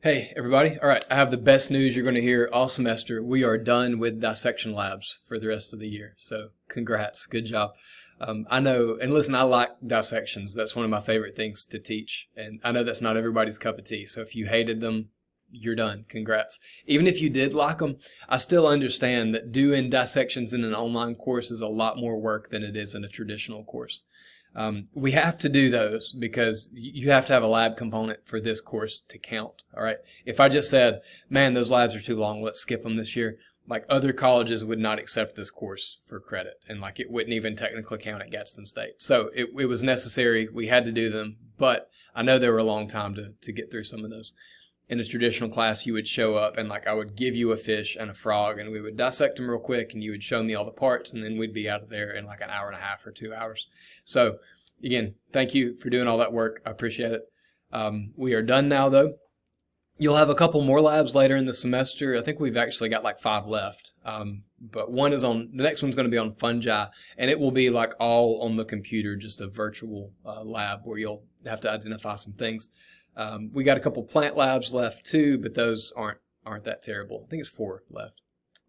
Hey, everybody. All right, I have the best news you're going to hear all semester. We are done with dissection labs for the rest of the year. So congrats. Good job. I know, and listen, I like dissections. That's one of my favorite things to teach. And I know that's not everybody's cup of tea. So if you hated them, you're done. Congrats. Even if you did like them, I still understand that doing dissections in an online course is a lot more work than it is in a traditional course. We have to do those because you have to have a lab component for this course to count. All right. If I just said, man, those labs are too long, let's skip them this year, like other colleges would not accept this course for credit, and like it wouldn't even technically count at Gadsden State. So it was necessary. We had to do them, but I know they were a long time to get through some of those. In a traditional class, you would show up and like I would give you a fish and a frog and we would dissect them real quick and you would show me all the parts and then we'd be out of there in like an hour and a half or 2 hours. So again, thank you for doing all that work. I appreciate it. We are done now though. You'll have a couple more labs later in the semester. I think we've actually got like 5 left. But the next one's going to be on fungi, and it will be like all on the computer, just a virtual lab where you'll have to identify some things. We got a couple plant labs left too, but those aren't that terrible. I think it's 4 left.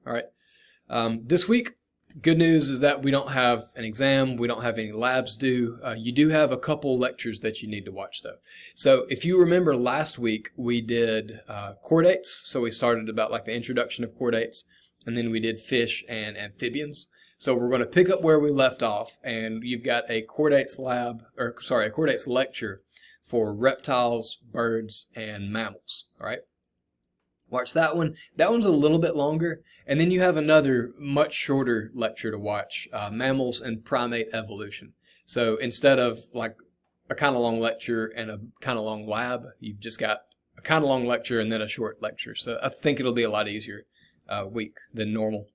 All right. This week, good news is that we don't have an exam. We don't have any labs due. You do have a couple lectures that you need to watch though. So if you remember last week, we did chordates. So we started about like the introduction of chordates, and then we did fish and amphibians. So we're going to pick up where we left off, and you've got a chordates lecture for reptiles, birds, and mammals. All right. Watch that one. That one's a little bit longer. And then you have another much shorter lecture to watch, mammals and primate evolution. So instead of like a kind of long lecture and a kind of long lab, you've just got a kind of long lecture and then a short lecture. So I think it'll be a lot easier week than normal.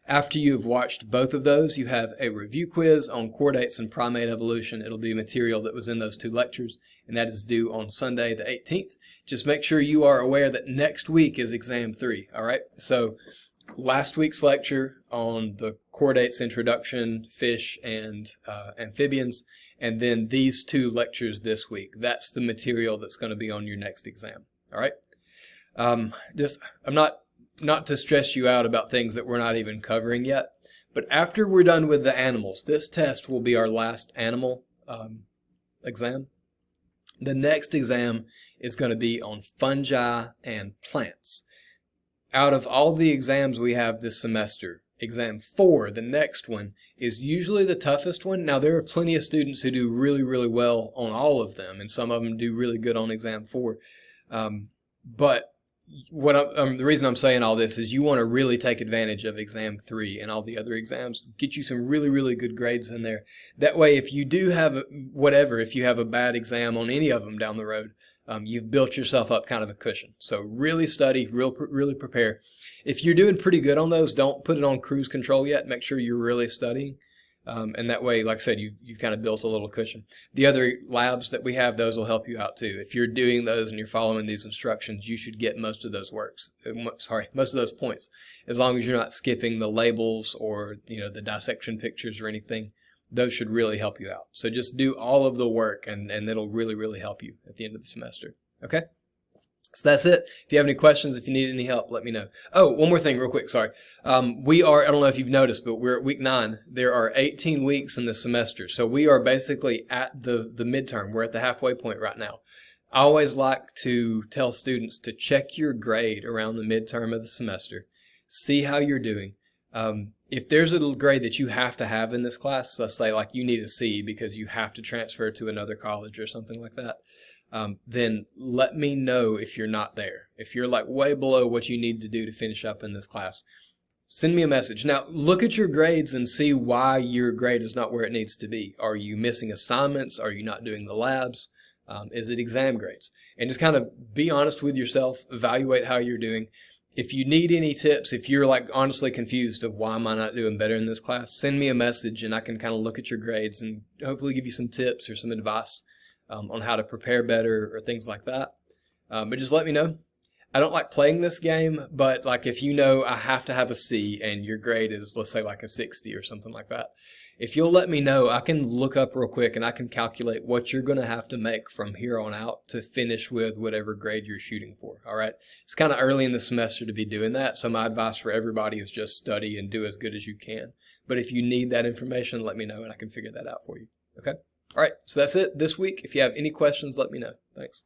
After you've watched both of those, you have a review quiz on chordates and primate evolution. It'll be material that was in those 2 lectures, and that is due on Sunday the 18th. Just make sure you are aware that next week is exam 3, all right? So last week's lecture on the chordates introduction, fish, and amphibians, and then these 2 lectures this week. That's the material that's going to be on your next exam, all right? I'm not to stress you out about things that we're not even covering yet, but after we're done with the animals, this test will be our last animal exam. The next exam is going to be on fungi and plants. Out of all the exams we have this semester, exam 4, the next one, is usually the toughest one. Now, there are plenty of students who do really, really well on all of them, and some of them do really good on exam 4. But the reason I'm saying all this is you want to really take advantage of exam 3 and all the other exams. Get you some really, really good grades in there. That way, if you do have if you have a bad exam on any of them down the road, you've built yourself up kind of a cushion. So really study, really prepare. If you're doing pretty good on those, don't put it on cruise control yet. Make sure you're really studying. And that way, like I said, you've kind of built a little cushion. The other labs that we have, those will help you out too. If you're doing those and you're following these instructions, you should get most of those most of those points, as long as you're not skipping the labels or the dissection pictures or anything. Those should really help you out. So just do all of the work, and it'll really, really help you at the end of the semester. Okay? So that's it. If you have any questions, if you need any help, let me know. Oh, one more thing real quick, sorry. I don't know if you've noticed, but we're at week 9. There are 18 weeks in the semester. So we are basically at the midterm. We're at the halfway point right now. I always like to tell students to check your grade around the midterm of the semester. See how you're doing. If there's a grade that you have to have in this class, let's say like you need a C because you have to transfer to another college or something like that, then let me know if you're not there. If you're like way below what you need to do to finish up in this class, send me a message. Now, look at your grades and see why your grade is not where it needs to be. Are you missing assignments? Are you not doing the labs? Is it exam grades? And just kind of be honest with yourself, evaluate how you're doing. If you need any tips, if you're like honestly confused of why am I not doing better in this class, send me a message and I can kind of look at your grades and hopefully give you some tips or some advice on how to prepare better or things like that. But just let me know. I don't like playing this game, but like if you know I have to have a C and your grade is, let's say, like a 60 or something like that, if you'll let me know, I can look up real quick and I can calculate what you're going to have to make from here on out to finish with whatever grade you're shooting for. All right. It's kind of early in the semester to be doing that. So my advice for everybody is just study and do as good as you can. But if you need that information, let me know and I can figure that out for you. Okay. All right. So that's it this week. If you have any questions, let me know. Thanks.